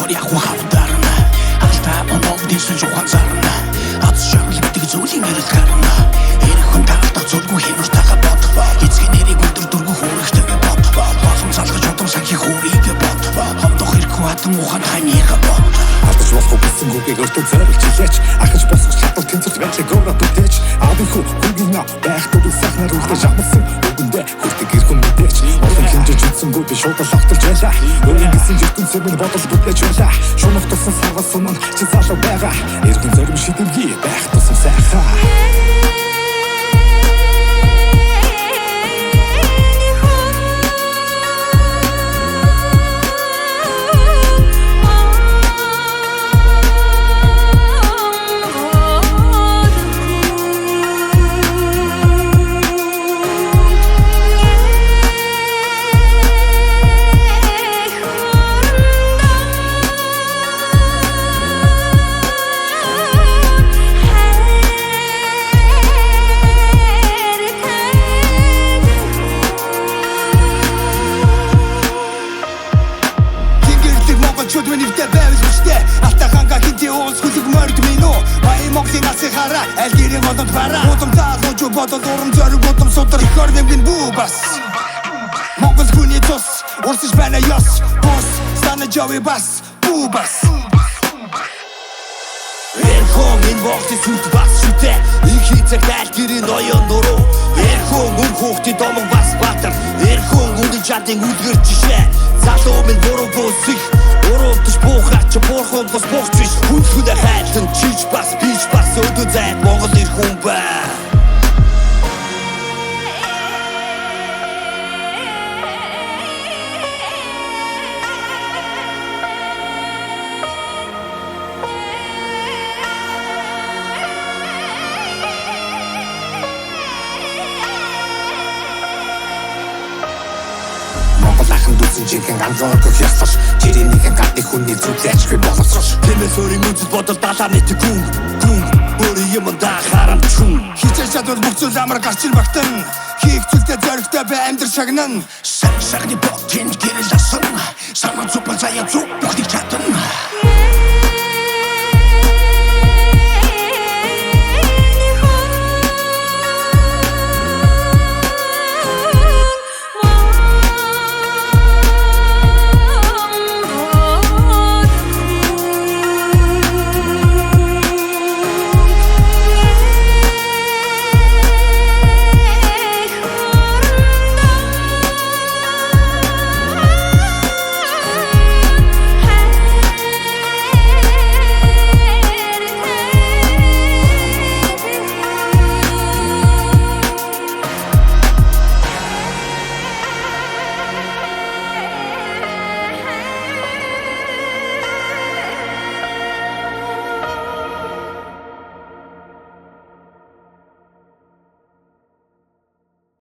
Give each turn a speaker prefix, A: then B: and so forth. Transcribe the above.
A: болохоор яг хавтарна Алтаа оногдын жухан зарна Аз шагнал битэг зүйлийн эрэл гарна Эрхэн таалтаа зүргүү хинуртайгаа бод Эцгийн нэрийг өдөр дөргөө хөөрөхтэйгээ бод Болон залгаж одон санхи хөөрийгээ бод Хомдох хэрхүү хатан ухан хайныга бод
B: Ардаж болохгүй гэсэн үгийг өөртөө зориулж хилээч Ахиж босгож чадвал тэнцвэрт байдлыг өөрөө бүтээч Аавын хүү хүнгийн байх дүүл сайхнаар үлдэж амсан Үгэндээ хүртэг ирхэн мэдээч Олон хэмжиж үтсэнгүү би шууд л авталж байлаа Өөрийн гэсэн жиргэнцээр минь бодол бүтээж байлаа Шунах тусан саргас суман чи залуу байгаа Иргэн зорим шидэмгий байх тусан сайхаа
C: Чуд вэнивтэй байвал хүчтэй Алтаа ханга хинти уус хүлэг морд минь уу Баян Монголын алсын хараа аль гэрийн голонд бараа Удам таалуучу бодол урам зориг удам судар Их орнэмгэн бүү бас Монгол хүний тус Урсаж байна ёс Бус стана жави бас Бүү бас Эрхон энэ вогтын сүт бас шүтэ Их хийцэг аль гэрийн оён дуруу Эрхон үр хүүхдийн домог бас батар Эрхон үнэн чадын үлгэр жишээ Залуу минь буруу бүсих Урууптаж буухаар чи буурхан бас буухч биш Хүнлэхүнэ хайлтан чиж бас бич бас Өдөө зайд Монгол ир хүн бай
B: Ахын дүүсэн жинхэнэ ганцааргох ясаж Жирийн нэгэн гадны хүний зүлээчгүй боловсрош
C: Тэмээс өөрийн үзэл бодол далаа нийт гүн Өөрийн юм дахаарам чүн Хичээж чадвал бүх зүйл амар гарч ир багтан Хийх зүйлтэй зоригтой бай амьдрал шагнан
A: Сагны бот тэнд гэрэл асан Санаа зүпэл заяа зүп Бохтыг